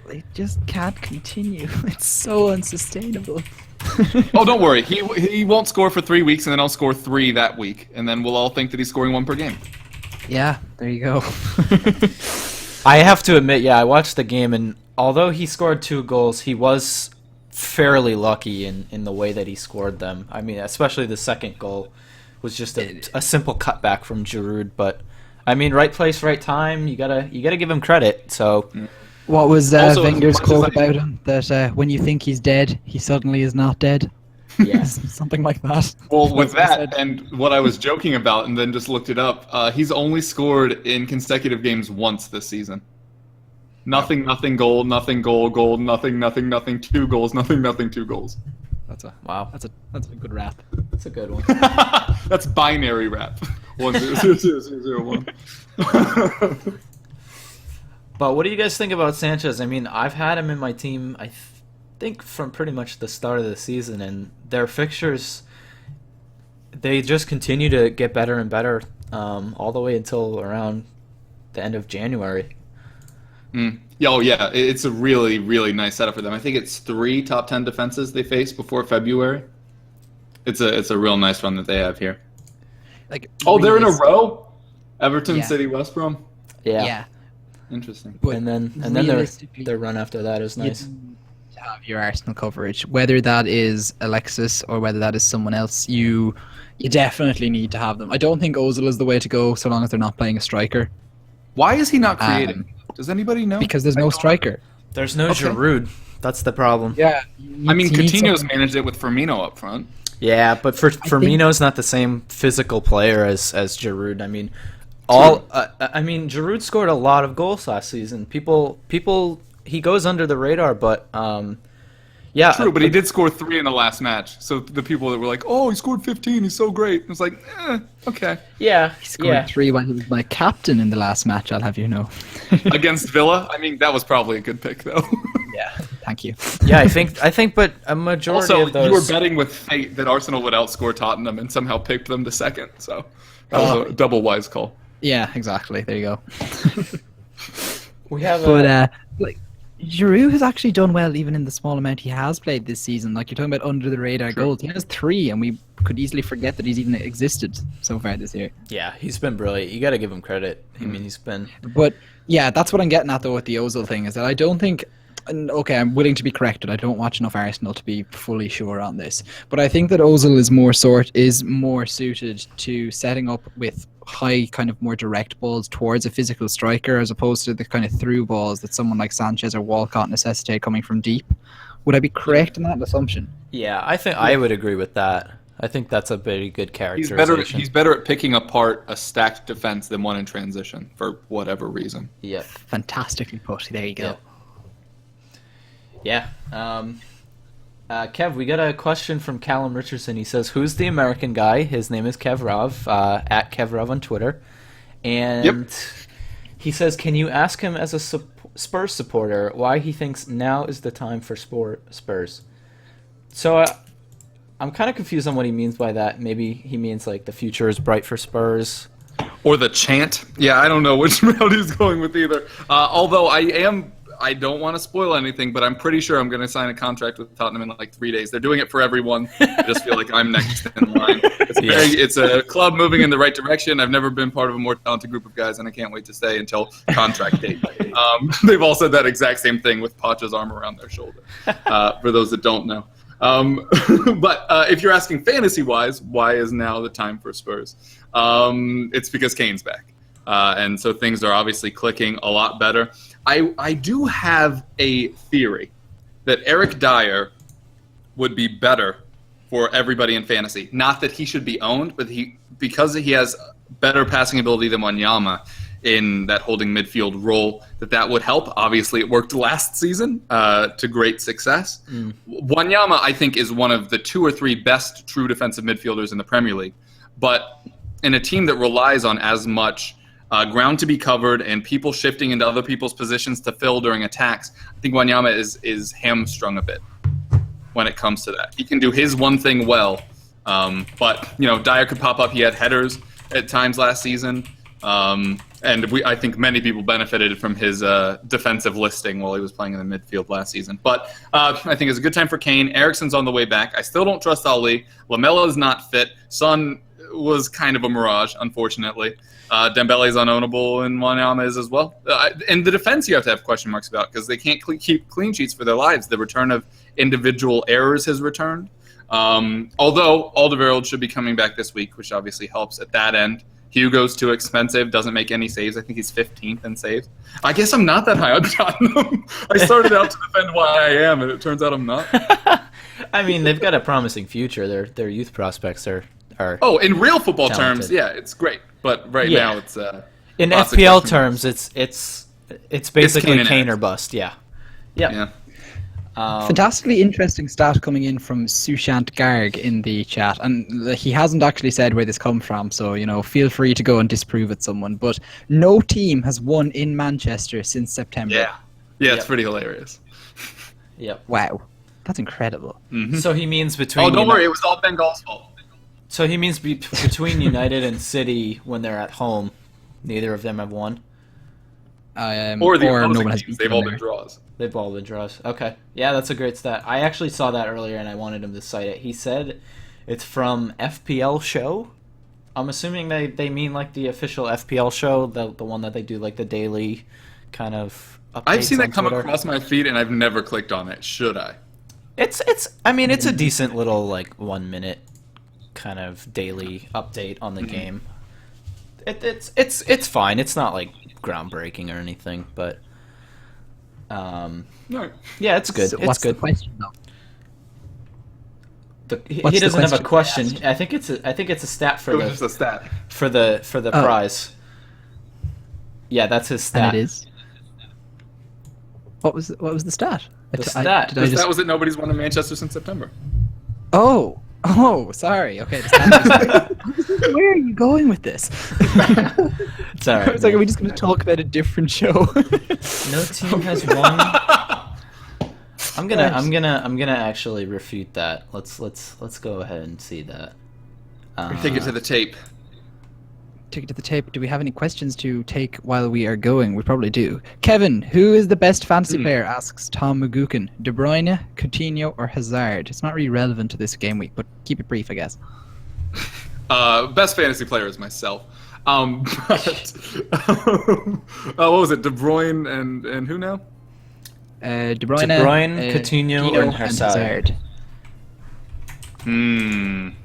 It just can't continue. It's so unsustainable. Oh, don't worry. He won't score for 3 weeks, and then I'll score 3 that week, and then we'll all think that he's scoring 1 per game. Yeah, there you go. I have to admit, yeah, I watched the game, and although he scored 2 goals, he was fairly lucky in the way that he scored them. I mean, especially the second goal was just a simple cutback from Giroud. But I mean, right place, right time. You gotta give him credit. So What was Also, as Wenger's much as quote I- about him? That when you think he's dead, he suddenly is not dead. yeah, Something like that. Well, with That's what I that, and what I was joking about, and then just looked it up, he's only scored in consecutive games once this season. Nothing, goal, nothing, goal, nothing, 2 goals, nothing, 2 goals. wow, That's a good rap. that's a good one. That's binary rap. 1 0 0 0 0 1. But what do you guys think about Sanchez? I mean, I've had him in my team, I think, from pretty much the start of the season, and their fixtures, they just continue to get better and better all the way until around the end of January. Yeah, oh yeah, it's a really, really nice setup for them. I think it's 3 top 10 defenses they face before February. It's a real nice run that they have here. Like, Oh, they're in a realis- row? Everton, Yeah. City, West Brom? Yeah. Yeah. Interesting. But And then realistically, their run after that is nice. to have your Arsenal coverage, whether that is Alexis or whether that is someone else. You definitely need to have them. I don't think Ozil is the way to go so long as they're not playing a striker, Why is he not creating? Does anybody know? because there's I no don't- striker. There's no Okay. Giroud. That's the problem. Yeah, I mean, Coutinho's managed it with Firmino up front. Yeah, but think- Firmino's not the same physical player as Giroud. I mean, Giroud scored a lot of goals last season. People, he goes under the radar, but yeah. True, but he did score 3 in the last match. So the people that were like, "Oh, he scored 15. He's so great." It was like, okay. Yeah, He scored 3 when he was my captain in the last match, I'll have you know. Against Villa, I mean, that was probably a good pick, though. Yeah, thank you. Yeah, I think, but a majority Also, of those. you were betting with fate that Arsenal would outscore Tottenham and somehow picked them to second. So that was a double wise call. Yeah, exactly. There you go. We have But like Giroud has actually done well even in the small amount he has played this season. Like you're talking about under the radar goals. He has 3 and we could easily forget that he's even existed so far this year. yeah, he's been brilliant. You got to give him credit. I mean, he's been. But yeah, that's what I'm getting at though with the Ozil thing is that I don't think. And okay, I'm willing to be corrected. I don't watch enough Arsenal to be fully sure on this, but I think that Ozil is more suited to setting up with high, kind of more direct balls towards a physical striker, as opposed to the kind of through balls that someone like Sanchez or Walcott necessitate coming from deep. Would I be correct in that assumption? Yeah, I think I would agree with that. I think that's a very good He's characterization. better at picking apart a stacked defense than one in transition for whatever reason. Yep. Fantastically put. There you go. Yep. Yeah. Kev, we got a question from Callum Richardson. He says, "Who's the American guy?" His name is Kevrov, at Kevrov on Twitter, and he says, "Can you ask him as a Spurs supporter why he thinks now is the time for Spurs?" So I'm kind of confused on what he means by that. Maybe he means like the future is bright for Spurs. Or the chant. Yeah, I don't know which route he's going with either. Although I don't want to spoil anything, but I'm pretty sure I'm going to sign a contract with Tottenham in like 3 days. They're doing it for everyone. I just feel like I'm next in line. It's a club moving in the right direction. I've never been part of a more talented group of guys, and I can't wait to stay until contract date. They've all said that exact same thing with Pacha's arm around their shoulder, for those that don't know. But if you're asking fantasy-wise, why is now the time for Spurs? It's because Kane's back. And so things are obviously clicking a lot better. I do have a theory that Eric Dyer would be better for everybody in fantasy. Not that he should be owned, but because he has better passing ability than Wanyama in that holding midfield role, that would help. Obviously, it worked last season to great success. Wanyama, I think, is one of the 2 or 3 best true defensive midfielders in the Premier League. But in a team that relies on as much ground to be covered and people shifting into other people's positions to fill during attacks, I think Wanyama is hamstrung a bit when it comes to that. He can do his one thing well, but Dyer could pop up. He had headers at times last season, and I think many people benefited from his defensive listing while he was playing in the midfield last season. But I think it's a good time for Kane. Eriksen's on the way back. I still don't trust Ali. Lamella's not fit. Son was kind of a mirage, unfortunately. Dembele's unownable, and Wanyama is as well. And the defense you have to have question marks about because they can't keep clean sheets for their lives. The return of individual errors has returned. Although Alderweireld should be coming back this week, which obviously helps at that end. Hugo's too expensive, doesn't make any saves. I think he's 15th in saves. I guess I'm not that high on Tottenham. I started out to defend why I am, and it turns out I'm not. I mean, they've got a promising future. Their youth prospects are in real football talented. terms, yeah, it's great. But right now, it's in lots of FPL question terms, it's basically Kane Kane or and bust. Yeah. Fantastically interesting stat coming in from Sushant Garg in the chat, and he hasn't actually said where this comes from, so feel free to go and disprove it, someone. But no team has won in Manchester since September. Yeah, it's pretty hilarious. Yep. Wow, that's incredible. Mm-hmm. So he means between. Oh, don't worry, it was all Bengal's fault. So he means between United and City when they're at home, neither of them have won. Or the no opposing one has teams, beaten they've all them been draws. They've all been draws. Okay. Yeah, that's a great stat. I actually saw that earlier and I wanted him to cite it. He said it's from FPL show. I'm assuming they mean like the official FPL show, the one that they do like the daily kind of I've seen on that come Twitter. across my feed, and I've never clicked on it. Should I? It's a decent little like 1 minute kind of daily update on the game. It's fine. It's not like groundbreaking or anything, but No. yeah, it's good. So It's what's good. the question though? He What's the doesn't have a question question. I think it's a stat It was just a stat. for the Oh. prize. Yeah, that's his stat. And it is. What was the stat? The stat. Did The I stat just? was that nobody's won in Manchester since September. Oh, sorry. Okay. The stat is... Where are you going with this? It's all right. I was like, are we just going to talk about a different show? No team has won. I'm gonna actually refute that. Let's go ahead and see that. Take it to the tape. Take it to the tape. Do we have any questions to take while we are going? We probably do. Kevin, who is the best fantasy player? Asks Tom McGuckin. De Bruyne, Coutinho, or Hazard? It's not really relevant to this game week, but keep it brief, I guess. Best fantasy player is myself. But what was it? De Bruyne and who now? De Bruyne, Coutinho, and Hazard. In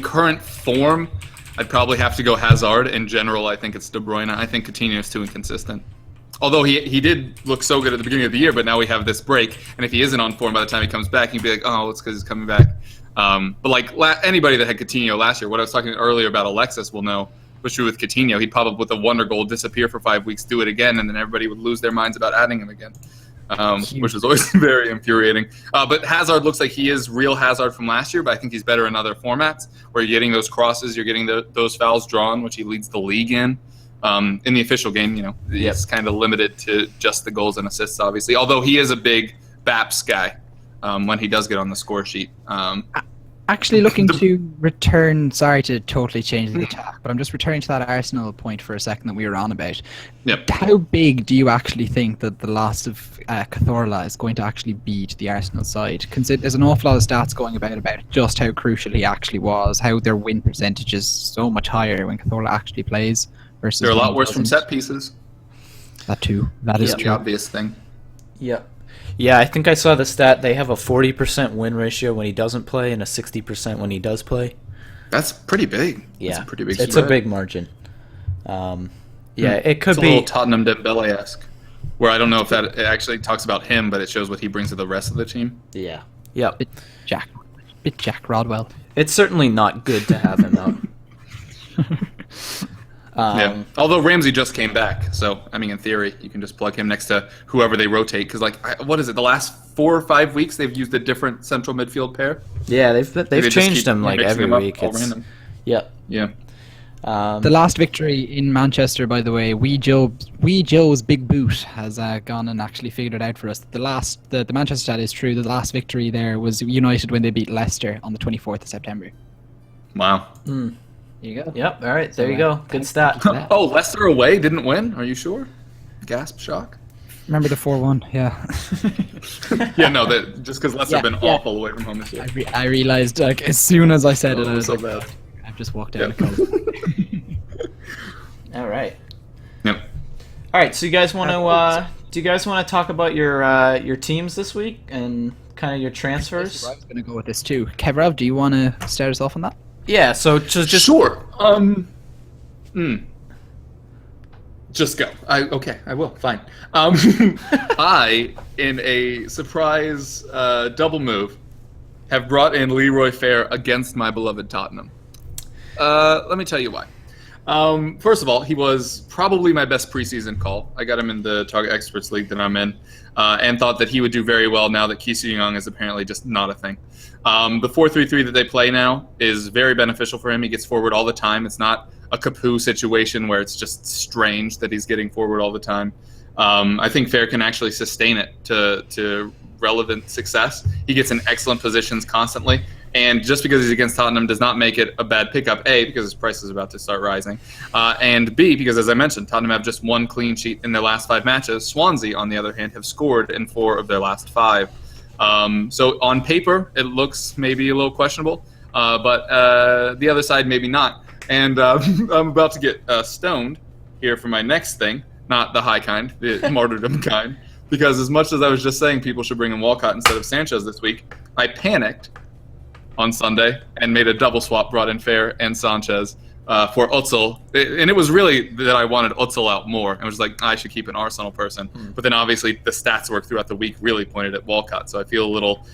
current form, I'd probably have to go Hazard. In general, I think it's De Bruyne. I think Coutinho is too inconsistent. Although he did look so good at the beginning of the year, but now we have this break, and if he isn't on form by the time he comes back, you'd be like, oh, it's because he's coming back. But like anybody that had Coutinho last year, what I was talking earlier about Alexis will know was true with Coutinho. He'd pop up with a wonder goal, disappear for 5 weeks, do it again, and then everybody would lose their minds about adding him again, which was always very infuriating. But Hazard looks like he is real Hazard from last year, but I think he's better in other formats where you're getting those crosses, you're getting those fouls drawn, which he leads the league in. In the official game, he's kind of limited to just the goals and assists, obviously, although he is a big BAPS guy when he does get on the score sheet. Actually looking to return, sorry to totally change the attack, but I'm just returning to that Arsenal point for a second that we were on about. Yep. How big do you actually think that the loss of Cazorla is going to actually be to the Arsenal side? There's an awful lot of stats going about just how crucial he actually was, how their win percentage is so much higher when Cazorla actually plays versus... They're a lot when he worse from doesn't. set pieces. That too. That is That's the true. obvious thing. Yep. Yeah, I think I saw the stat. They have a 40% win ratio when he doesn't play and a 60% when he does play. That's pretty big. Yeah, That's a pretty big it's spread. a big margin. Yeah, it could It's a be. little Tottenham Dembele-esque, where I don't know if that it actually talks about him, but it shows what he brings to the rest of the team. Yeah. Yep. Bit Jack Rodwell. It's certainly not good to have him out. Yeah. Although Ramsey just came back, so I mean, in theory, you can just plug him next to whoever they rotate. Because, what is it? The last 4 or 5 weeks, they've used a different central midfield pair. Yeah, they've They just changed keep them like mixing every them up week. all It's, random. yep. Yeah. The last victory in Manchester, by the way, Wee Joe's big boot has gone and actually figured it out for us. The Manchester stat is true. The last victory there was United when they beat Leicester on the 24th of September. Wow. There you go. Yep. All right. There you go. Good stat. Oh, Leicester away didn't win? Are you sure? Gasp, shock. Remember the 4-1? Yeah. Yeah, no, just because Leicester have been yeah. awful away from home this year. I realized as soon as I said it, I was so like, bad. I've just walked out. Yeah. All right. Yep. All right. So you guys want to? Do you guys want to talk about your teams this week and kind of your transfers? I was going to go with this too. Kevrov, do you want to start us off on that? Yeah. So just Sure. Just go. Okay, I will. Fine. I, in a surprise double move, have brought in Leroy Fair against my beloved Tottenham. Let me tell you why. First of all, he was probably my best preseason call. I got him in the Target Experts League that I'm in, and thought that he would do very well now that Ki Soo-young is apparently just not a thing. The 4-3-3 that they play now is very beneficial for him. He gets forward all the time. It's not a Capu situation where it's just strange that he's getting forward all the time. I think Fair can actually sustain it to relevant success. He gets in excellent positions constantly. And just because he's against Tottenham does not make it a bad pickup, A, because his price is about to start rising, and B, because, as I mentioned, Tottenham have just 1 clean sheet in their last 5 matches. Swansea, on the other hand, have scored in 4 of their last 5. So on paper, it looks maybe a little questionable, but the other side, maybe not. And I'm about to get stoned here for my next thing. not the high kind, the martyrdom kind. Because as much as I was just saying people should bring in Walcott instead of Sanchez this week, I panicked on Sunday and made a double swap, brought in Fer and Sanchez for Özil. And it was really that I wanted Özil out more. I was like, I should keep an Arsenal person. But then obviously the stats work throughout the week really pointed at Walcott. So I feel a little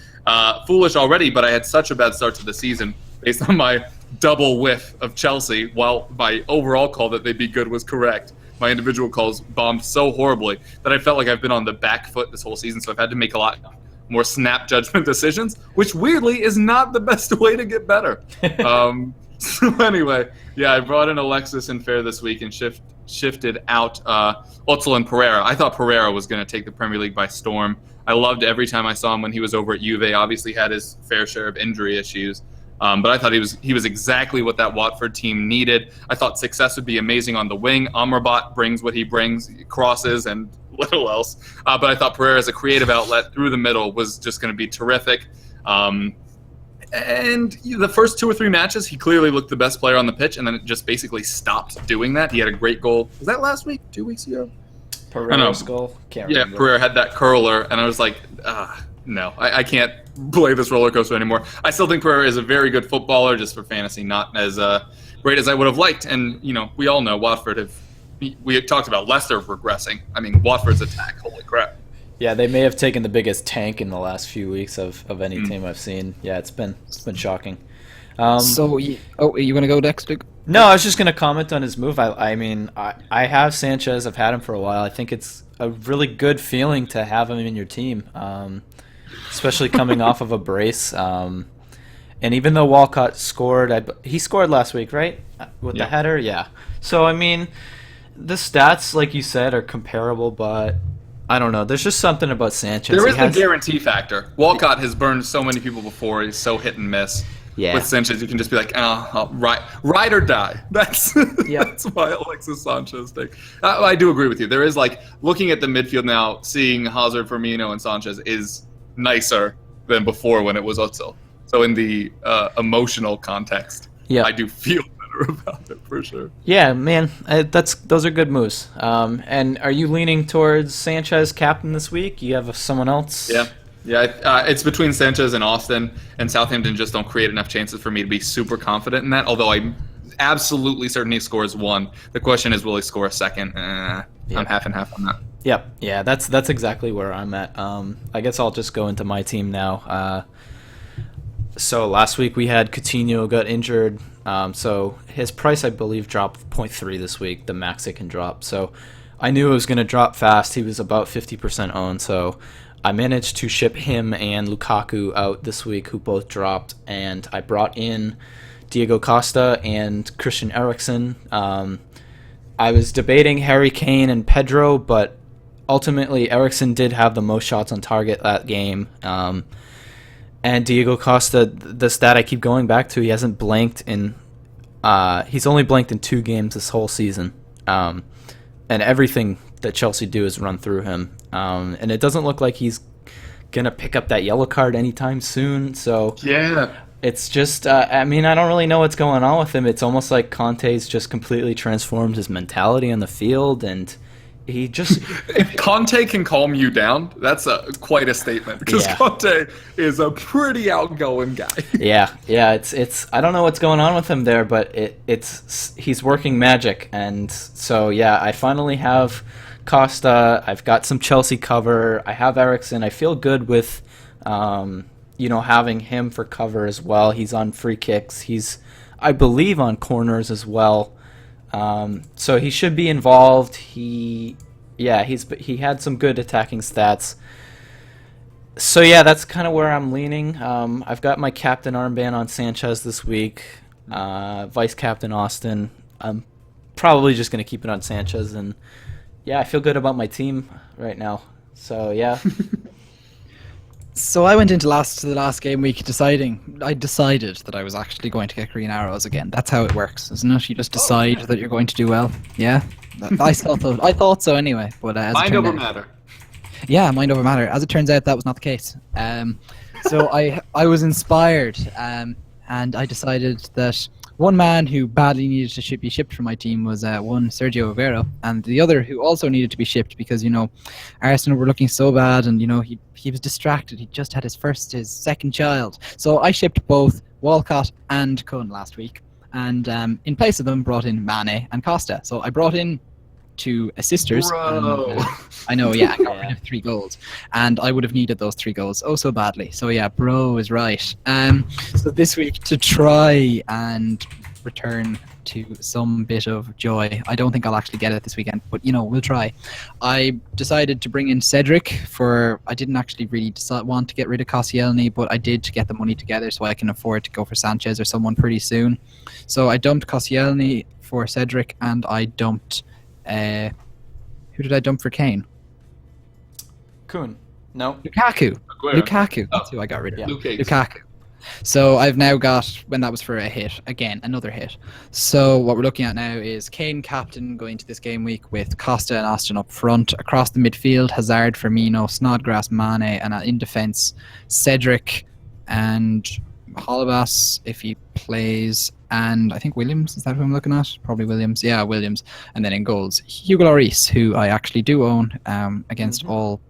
foolish already, but I had such a bad start to the season based on my double whiff of Chelsea, while my overall call that they'd be good was correct. My individual calls bombed so horribly that I felt like I've been on the back foot this whole season, so I've had to make a lot more snap judgment decisions, which weirdly is not the best way to get better. So anyway, yeah, I brought in Alexis and Fer this week and shifted out Özil and Pereira. I thought Pereira was going to take the Premier League by storm. I loved every time I saw him when he was over at Juve. Obviously had his fair share of injury issues. But I thought he was exactly what that Watford team needed. I thought success would be amazing on the wing. Amrabat brings what he brings, crosses and little else. But I thought Pereira as a creative outlet through the middle was just going to be terrific. And the first 2 or 3 matches, he clearly looked the best player on the pitch, and then it just basically stopped doing that. He had a great goal. Was that last week? 2 weeks ago? Pereira's goal? Can't remember. Pereira had that curler, and I was like, no, I can't play this roller coaster anymore. I still think Pereira is a very good footballer, just for fantasy, not as great as I would have liked. And, we all know Watford we had talked about Leicester regressing. I mean, Watford's attack, holy crap. Yeah, they may have taken the biggest tank in the last few weeks of any team I've seen. Yeah, it's been shocking. So, you want to go next? No, I was just going to comment on his move. I mean, I have Sanchez. I've had him for a while. I think it's a really good feeling to have him in your team, especially coming off of a brace. And even though Walcott scored, he scored last week, right? With the header? Yeah. So, I mean, the stats, like you said, are comparable, but I don't know. There's just something about Sanchez. There is the guarantee factor. Walcott has burned so many people before. He's so hit and miss. Yeah. With Sanchez, you can just be like, ride or die. That's why Alexis Sanchez take. I do agree with you. There is looking at the midfield now, seeing Hazard, Firmino, and Sanchez is nicer than before when it was Özil. So in the emotional context, I do feel better about it for sure. Yeah, man, those are good moves. And are you leaning towards Sanchez captain this week? You have someone else? Yeah, it's between Sanchez and Austin, and Southampton just don't create enough chances for me to be super confident in that, although I'm absolutely certain he scores one. The question is, will he score a second? I'm half and half on that. Yep, yeah, that's exactly where I'm at. I guess I'll just go into my team now. So last week we had Coutinho got injured, so his price, I believe, dropped 0.3 this week, the max it can drop. So I knew it was going to drop fast. He was about 50% owned, so I managed to ship him and Lukaku out this week, who both dropped, and I brought in Diego Costa and Christian Eriksen. I was debating Harry Kane and Pedro, but ultimately Eriksen did have the most shots on target that game. And Diego Costa, the stat I keep going back to, he hasn't blanked in he's only blanked in 2 games this whole season. And everything that Chelsea do is run through him. And it doesn't look like he's going to pick up that yellow card anytime soon. So it's just, I mean, I don't really know what's going on with him. It's almost like Conte's just completely transformed his mentality on the field, and he just... If Conte can calm you down, that's quite a statement, because Conte is a pretty outgoing guy. yeah, it's I don't know what's going on with him there, but he's working magic. And so, I finally have Costa. I've got some Chelsea cover. I have Eriksen. I feel good with, having him for cover as well. He's on free kicks. He's, I believe, on corners as well. So he should be involved. He had some good attacking stats. So that's kind of where I'm leaning. I've got my captain armband on Sanchez this week. Vice captain Austin. I'm probably just going to keep it on Sanchez, and I feel good about my team right now. So So I went into the last game week I decided that I was actually going to get green arrows again. That's how it works, isn't it? You just decide that you're going to do well. Yeah, I thought so anyway. But mind over matter. Yeah, mind over matter. As it turns out, that was not the case. So I was inspired, and I decided that one man who badly needed to be shipped from my team was one Sergio Aguero, and the other who also needed to be shipped because Arsenal were looking so bad, and he was distracted. He just had his second child, so I shipped both Walcott and Kun last week, and in place of them brought in Mané and Costa. So I brought in 2 assisters. Bro. I know, yeah, I got rid of 3 goals, and I would have needed those 3 goals oh so badly. So yeah, bro is right. So this week, to try and return to some bit of joy, I don't think I'll actually get it this weekend, but we'll try. I decided to bring in Cedric I didn't actually really want to get rid of Koscielny, but I did to get the money together so I can afford to go for Sanchez or someone pretty soon. So I dumped Koscielny for Cedric, and I dumped who did I dump for Kane? Kun. No. Lukaku. Aguero. Lukaku. That's who I got rid of. Yeah. Lukaku. So I've now got, when that was for a hit, again, another hit. So what we're looking at now is Kane captain going to this game week with Costa and Austin up front. Across the midfield, Hazard, Firmino, Snodgrass, Mane, and in defence, Cedric and Holebas if he plays, and I think Williams, is that who I'm looking at? Probably Williams. Yeah, Williams. And then in goals, Hugo Lloris, who I actually do own against all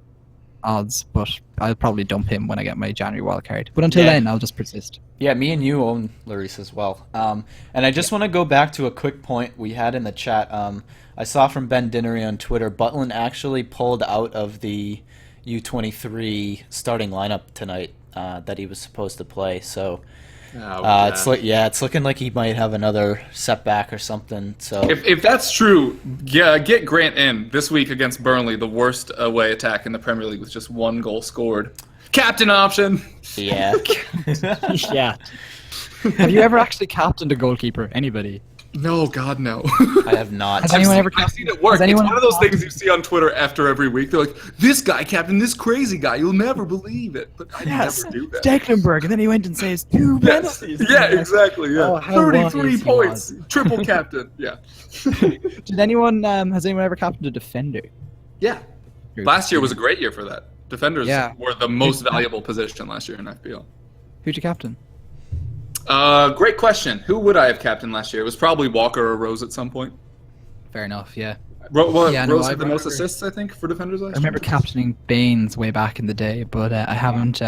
odds, but I'll probably dump him when I get my January wildcard. But until then, I'll just persist. Yeah, me and you own Lloris as well. And I just want to go back to a quick point we had in the chat. I saw from Ben Dinnery on Twitter, Butland actually pulled out of the U23 starting lineup tonight that he was supposed to play. So it's looking like he might have another setback or something. So if that's true, get Grant in this week against Burnley, the worst away attack in the Premier League with just 1 goal scored. Captain option. Yeah. Yeah. Have you ever actually captained a goalkeeper? Anybody? No, God, no. I have not. Has anyone ever I've seen it work. It's one of those things you see on Twitter after every week. They're like, this guy captain, this crazy guy. You'll never believe it. But I never do that. Stecklenburg, and then he went and says 2 penalties. Yeah, exactly. Yeah. Oh, how 33 wise he points. was. Triple captain. Yeah. Has anyone ever captained a defender? Yeah. Last year was a great year for that. Defenders were the most valuable position last year in FPL. Who'd you captain? Great question. Who would I have captained last year? It was probably Walker or Rose at some point. Fair enough, yeah. Rose had the most assists, I think, for defenders last year. I remember captaining Baines way back in the day, but I haven't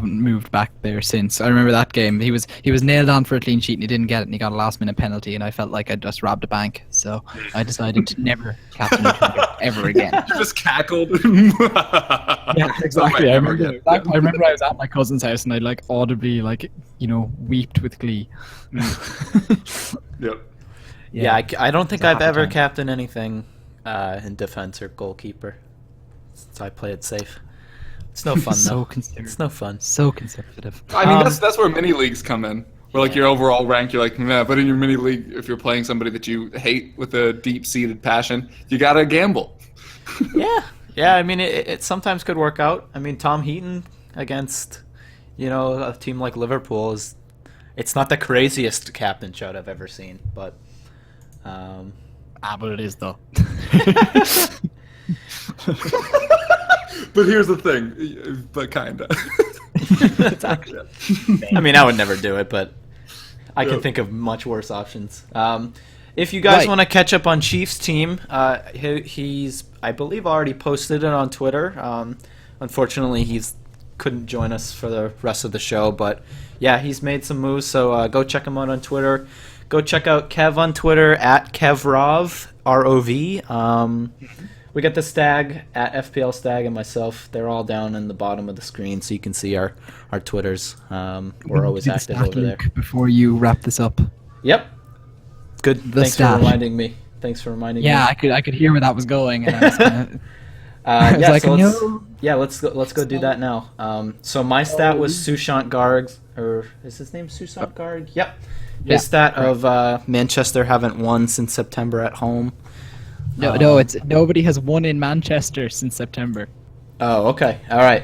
moved back there since. I remember that game. He was nailed on for a clean sheet and he didn't get it, and he got a last minute penalty, and I felt like I'd just robbed a bank. So I decided to never captain a defender ever again. You just cackled. Yeah, exactly. I remember I was at my cousin's house and I audibly wept with glee. Yep. Yeah, I don't think I've ever captained anything in defense or goalkeeper. So I play it safe. It's no fun though. It's no fun. So conservative. I mean, that's where mini leagues come in. Where your overall rank, you're like, nah. But in your mini league, if you're playing somebody that you hate with a deep-seated passion, you gotta gamble. Yeah. I mean, it sometimes could work out. I mean, Tom Heaton against a team like Liverpool it's not the craziest captain shout I've ever seen, but but it is though. But here's the thing, but kinda. I mean, I would never do it, but I can think of much worse options. If you guys want to catch up on Chief's team, he's, I believe, already posted it on Twitter. Unfortunately, he's couldn't join us for the rest of the show, but yeah, he's made some moves, so go check him out on Twitter. Go check out Kev on Twitter at KevRov, R-O-V. We got the Stag at FPL Stag and myself. They're all down in the bottom of the screen, so you can see our Twitters. We're always active over there. Before you wrap this up. Yep. Good. Thanks for reminding me. Yeah, I could hear where that was going. And I was let's go do that now. So my stat was Sushant Garg, or is his name Sushant Garg? Yep. His stat of Manchester haven't won since September at home. No, it's nobody has won in Manchester since September. Oh, okay. All right.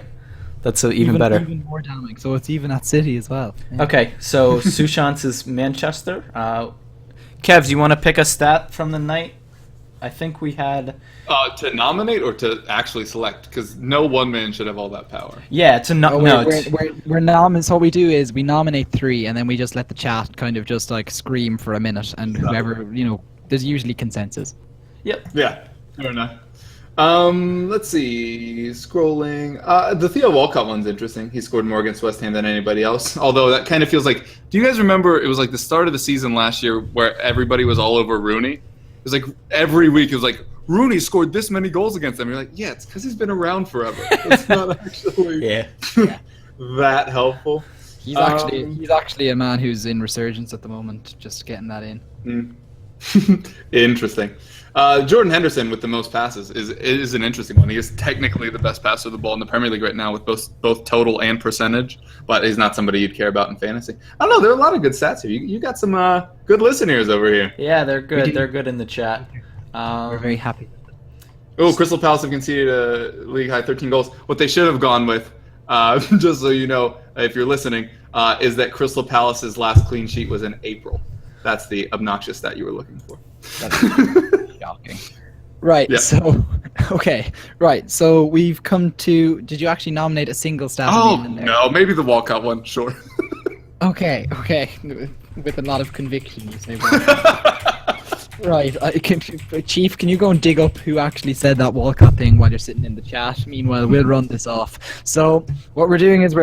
That's even better. Even more damning. So it's even at City as well. Yeah. Okay, so Sushant's is Manchester. Kev, do you want to pick a stat from the night? I think we had To nominate or to actually select? Because no one man should have all that power. to Oh, no. So what we do is we nominate 3, and then we just let the chat kind of just like scream for a minute, and whoever there's usually consensus. Yep. Yeah, fair enough. Let's see. Scrolling. The Theo Walcott one's interesting. He scored more against West Ham than anybody else. Although that kind of feels like. Do you guys remember? It was like the start of the season last year where everybody was all over Rooney. It was like every week it was like Rooney scored this many goals against them. You're like, yeah, it's because he's been around forever. It's not actually that helpful. He's actually a man who's in resurgence at the moment. Just getting that in. Interesting. Jordan Henderson with the most passes is an interesting one. He is technically the best passer of the ball in the Premier League right now with both total and percentage, but he's not somebody you'd care about in fantasy. I don't know. There are a lot of good stats here. You got some good listeners over here. Yeah, they're good. They're good in the chat. We're very happy. Oh, Crystal Palace have conceded a league high 13 goals. What they should have gone with, just so you know, if you're listening, is that Crystal Palace's last clean sheet was in April. That's the obnoxious stat you were looking for. Shocking. Right, Yeah. so, okay, right, so we've come to, did you actually nominate a single stat? Oh, in there? no, maybe the Walcott one, sure. Okay, with a lot of conviction, you say. Right, Chief, can you go and dig up who actually said that Walcott thing while you're sitting in the chat? Meanwhile, we'll run this off. So, what we're doing is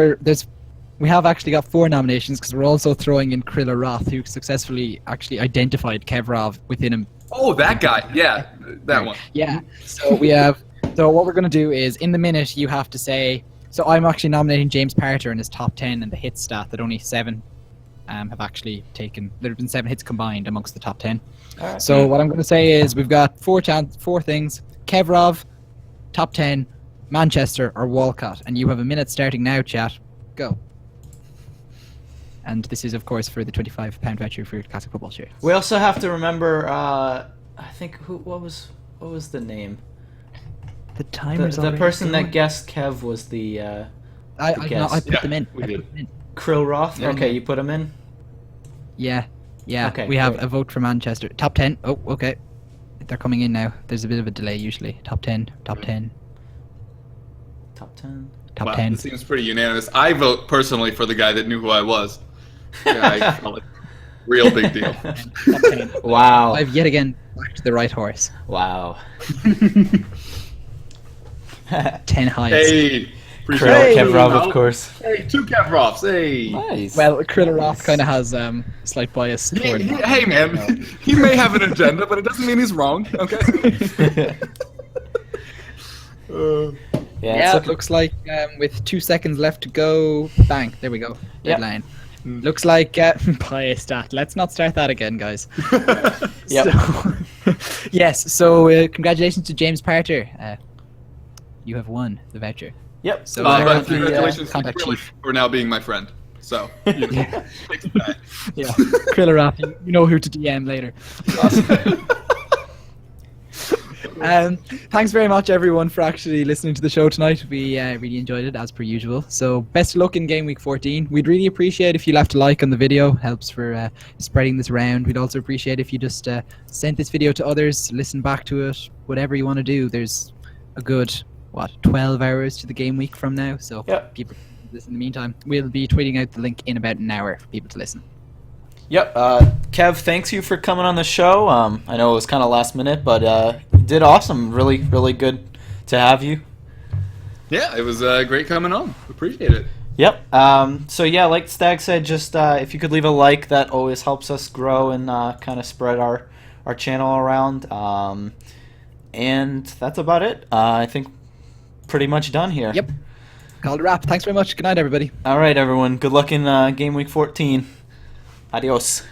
we have actually got 4 nominations because we're also throwing in Krilla Roth, who successfully actually identified Kevrov within him. Oh, that guy. Yeah, that one. Yeah. So what we're going to do is in the minute you have to say. So I'm actually nominating James Parter in his top 10 and the hit stat that only 7 have actually taken. There have been 7 hits combined amongst the top 10. All right. So what I'm going to say is we've got 4 things: Kevrov, top 10, Manchester, or Walcott, and you have a minute starting now. Chat, go. And this is, of course, for the £25 voucher for your classic football shirt. We also have to remember. I think what was the name? The timer's The person that guessed Kev was the. I put them in. We I did. put them in. Krill Roth. Yeah. Okay, you put him in. Yeah. Okay, We have great. a vote for Manchester. Top 10. Oh, okay. They're coming in now. There's a bit of a delay usually. Top 10. Top 10. Top 10. Top Wow, 10. It seems pretty unanimous. I vote personally for the guy that knew who I was. Yeah, I felt like real big deal. Top 10. Wow. I've yet again backed the right horse. Wow. 10 highs. Hey, appreciate Krill, it. Kevrov, Hey, of course. Hey, 2 Kevrovs. Hey. Nice. Well, Krilla Roth kind of has slight bias toward Hey, man. He may have an agenda, but it doesn't mean he's wrong. Okay. yeah, it looks like with 2 seconds left to go, bang, there we go, Yep. deadline. Looks like bias stat. Let's not start that again, guys. Yep. So, yes, so congratulations to James Parter. You have won the voucher. Yep. So but there will be, congratulations to contact Krilla Chief. for now being my friend. So, you know, thanks for that. Yeah, Krilla Roth, you know who to DM later. Thanks very much, everyone, for actually listening to the show tonight. We really enjoyed it, as per usual. So best of luck in Game Week 14. We'd really appreciate if you left a like on the video. Helps for spreading this around. We'd also appreciate if you just sent this video to others, listen back to it, whatever you want to do. There's a good, 12 hours to the game week from now. So Yep. people can listen in the meantime. We'll be tweeting out the link in about an hour for people to listen. Yep. Kev, thanks you for coming on the show. I know it was kind of last minute, but you did awesome. Really, really good to have you. Yeah, it was great coming on. Appreciate it. Yep. So yeah, like Stag said, just if you could leave a like, that always helps us grow and kind of spread our channel around. And that's about it. I think pretty much done here. Yep. Called a wrap. Thanks very much. Good night, everybody. All right, everyone. Good luck in Game Week 14. Adios.